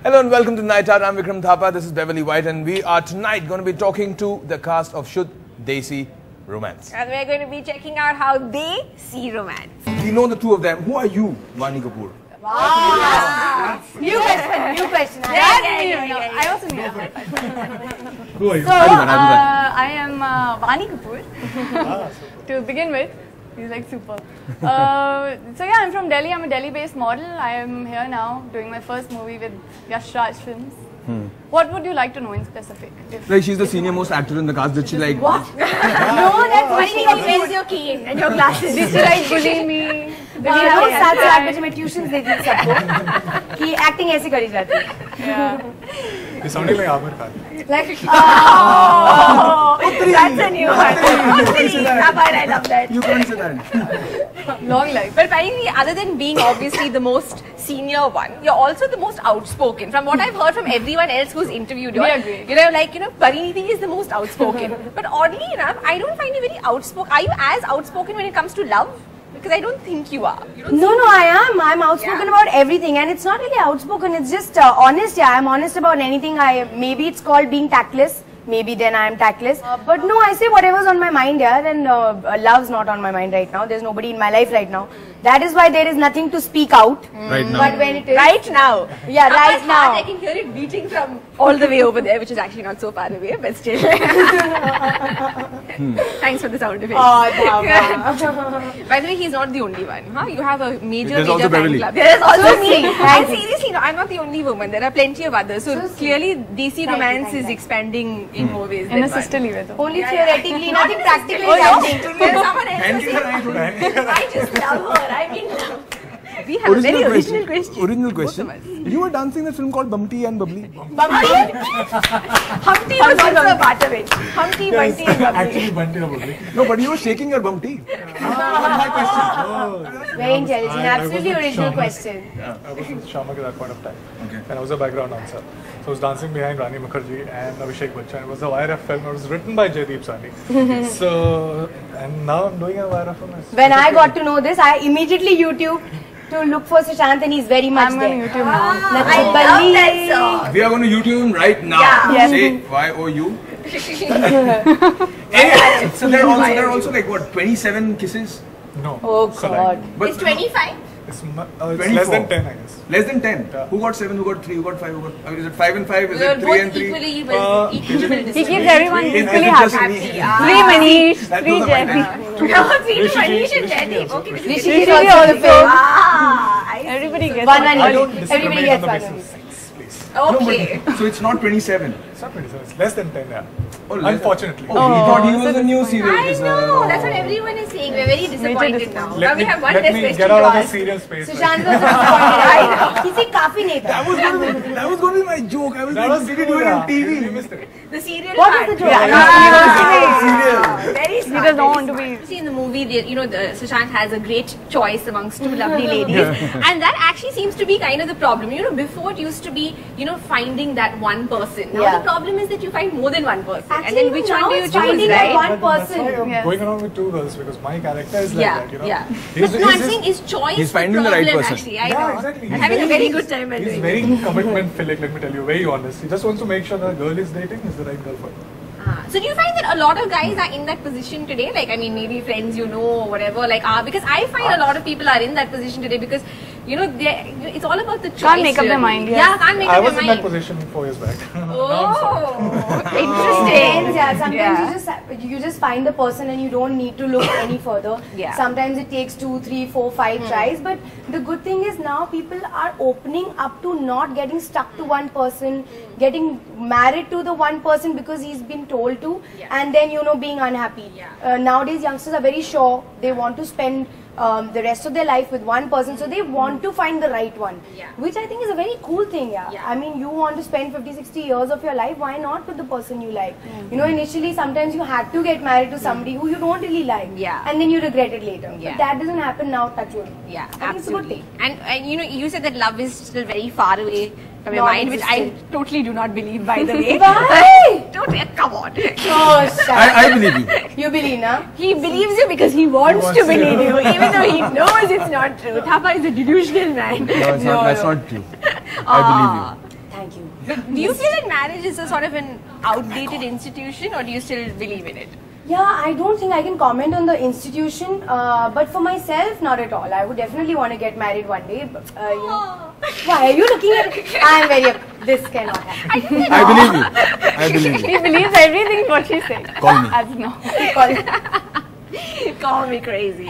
Hello and welcome to Night Out. I'm Vikram Thapa. This is Beverly White, and we are tonight going to be talking to the cast of Shuddh Desi Romance. And we're going to be checking out how they see romance. We know the two of them. Who are you, Vani Kapoor? Wow! New question. I also knew that. Who are you? So, I am Vani Kapoor. To begin with, he's like super. So yeah, I'm from Delhi. I'm a Delhi-based model. I am here now doing my first movie with Yash Raj Films. What would you like to know in specific? Like, she's the senior most actor in the cast. Did she like... What? No, that's Why do you wear your cane and your glasses? Did she like bully me? साथ बच्चे मैं tuitions देती हूँ सबको कि acting ऐसे करी जाती है. You sounding like Amir Khan. Like, Oh, that's a new one. I love that. You can't say that. Long life. But apparently, other than being obviously the most senior one, you're also the most outspoken. From what I've heard from everyone else who's interviewed you, We agree. Parineeti is the most outspoken. But oddly enough, I don't find you very outspoken. Are you as outspoken when it comes to love? Because I don't think you are. no, I am. I'm outspoken about everything, and it's not really outspoken. It's just honest. Yeah, I'm honest about anything. Maybe it's called being tactless. Maybe then I am tactless. But no, I say whatever's on my mind, yeah. And love's not on my mind right now. There's nobody in my life right now. That is why there is nothing to speak out. Right now. But when it is Right now. yeah, right now. I can hear it beating from all the way over there, which is actually not so far away, but still. Thanks for the sound effect. By the way, he's not the only one. Huh? You have a major There's also fan Beverly. club. There is also me. Thank And you. seriously, no, I'm not the only woman. There are plenty of others. So clearly, DC romance thank is you. expanding in more ways In than a one. sisterly way though. Only theoretically, nothing practically Oh, no? happening. There's someone else. I just love her. I mean, we have a very original question. Original Both question. of us. You were dancing in a film called Bumpty and Bubbly. Humpty was also a part of it. Humpty, Bunty, and Bubbly. Actually, Bunty or Bubbly. No, but you were shaking your Bumpty. My question. Very intelligent, I absolutely was with original Shamak. question. I was with Shamak at that point of time. Okay. And I was a background dancer. So I was dancing behind Rani Mukherjee and Abhishek Bachchan. It was a YRF film. It was written by Jaideep Sani. So, and now I'm doing a YRF film. When I got to know this, I immediately YouTubed to look for Sushant, and he's very much I'm there. going to YouTube now. I love that song. We are going to YouTube him right now. Yeah. Yes. Say Y-O-U. Hey, so there are also like what, 27 kisses? No. Oh So God. like, But It's 25. it's 24. less than 10, I guess. Less than 10. Yeah. Who got 7? Who got 3? Who got 5? Who got? Is it 5 and 5? Is We are it 3 both and 3? equally, He keeps everyone Is equally it just happy. me? Three Manish, That three those are my Jeffy. names. No, three to Rishi Manish Ji, and Jaideep. Okay, Rishi Rishi is also also the film. I see. Everybody gets One it. and I don't everybody discriminate gets on the one. basis of sex, please. Okay. So it's not 27. It's not 27, it's less than 10, yeah. Oh, less than- Unfortunately. Oh, he thought he was a new serial I kisser. know, that's what everyone is saying. We're very disappointed now. Now we have one less let me question get to out of the ask. serial space. Sushant is also disappointed. He's a kafi neta. That was going to be my joke. I was That like, was did he cool, do it yeah. on TV? You missed it. The serial What part. is the joke? Very He smart. doesn't want to be. See in the movie, Sushant has a great choice amongst two lovely ladies, and that actually seems to be kind of the problem. Before it used to be, finding that one person. Now Yeah. the problem is that you find more than one person, and Actually, then which now one do you it's choose, finding that right? one But that's person. why I'm Yes. going around with two girls because my character is like Yeah, that, yeah. He's, But no, I'm saying is choice He's the finding the right problem, person. Actually, I yeah, know. exactly. I'm having a very good time by He's doing very it. commitment-philic, let me tell you, very honest. He just wants to make sure the girl he's dating is the right girl for him. So do you find that a lot of guys are in that position today? Like, I mean, maybe friends or whatever, because I find a lot of people are in that position today because, it's all about the choice. Can't make up their really. mind, yes. Yeah, can't make I up was their in mind. that position 4 years back. Oh, Interesting. interesting. Yeah, sometimes Yeah. you just find the person and you don't need to look any further. Yeah. Sometimes it takes 2, 3, 4, 5 tries. But the good thing is now people are opening up to not getting stuck to one person, getting married to the one person because he's been told to, and then being unhappy. Yeah. Nowadays youngsters are very sure they want to spend the rest of their life with one person, so they want to find the right one, which I think is a very cool thing. Yeah. I mean, you want to spend 50-60 years of your life, why not with the person you like? Initially sometimes you had to get married to somebody who you don't really like, and then you regret it later. But that doesn't happen now, touch wood. Yeah, I think it's a good absolutely. thing. And you said that love is still very far away from your mind, which I totally do not believe, by the way. Why? Come on. Oh, shut up. I believe you. You believe, na? He believes you because he wants to believe you, even though he knows it's not true. Thapa is a delusional man. No, it's not. That's not true. I believe you. Do you feel like marriage is a sort of an outdated institution, or do you still believe in it? Yeah, I don't think I can comment on the institution, but for myself, not at all. I would definitely want to get married one day. But, you know, why are you looking at? I am very. This cannot happen. I believe you. I believe you. He believes everything what she says. Call me. As now. Call me crazy.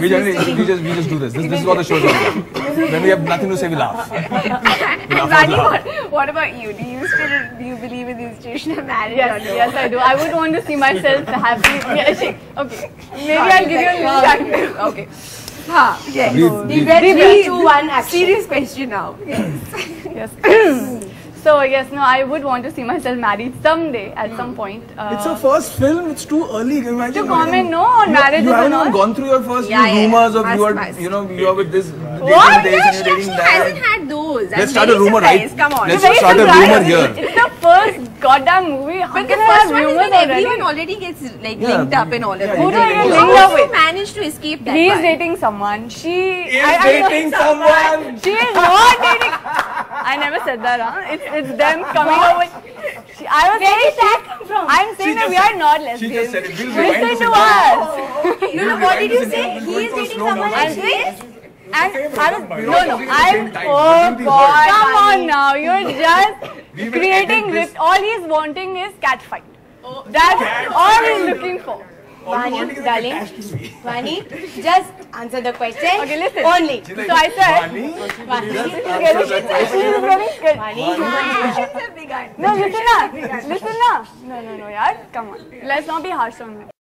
We just do this. This is what the show is all about. When we have nothing to say, we laugh. Rani, what about you? Do you believe in the institution of marriage? Yes, yes, I do. I would want to see myself happy. Okay, maybe I'll give you a little time. Okay. Yes. Breathe. 3, 2, 1, action. Serious question now. Yes. So yes, no, I would want to see myself married someday at some point. It's her first film. It's too early. Imagine. To comment no on marriage. You and haven't all. even gone through your first Yeah, few yeah, rumors of must, you are, must. you know, you are with this. What? Dating this and you're dating She that. hasn't had those. Let's I'm start a very rumor, surprised. right? Come on. Let's Very start a surprised. rumor here. It's the first goddamn movie. How But can the I first have one is rumors when everyone already? already gets like Yeah, linked up and all of yeah, that. Who do I get How linked do up you with? manage to escape that? He's part? dating someone. She Is I dating someone. She is not dating. I never said that, huh? It's them coming up with. I was Where did saying that come from? I'm saying that we are not lesbians. She just said it. We'll rewind Listen this to again. us. No, what did you say? We're He going is for a dating slow someone motion. and she is? And I was We're no, all no. talking at the same I'm time. oh We'll be God, heard. come on now. You're just We will creating edit this. rift. All he's wanting is cat fight. That's all he's looking for. Vani, darling. Vani, just answer the question. Okay, listen. Only. She's like, So I said. Vani, Vani. answer that question. She's very scared. Vani. No, listen na. Listen na. No, yaar. Come on. Let's not be harsh on me.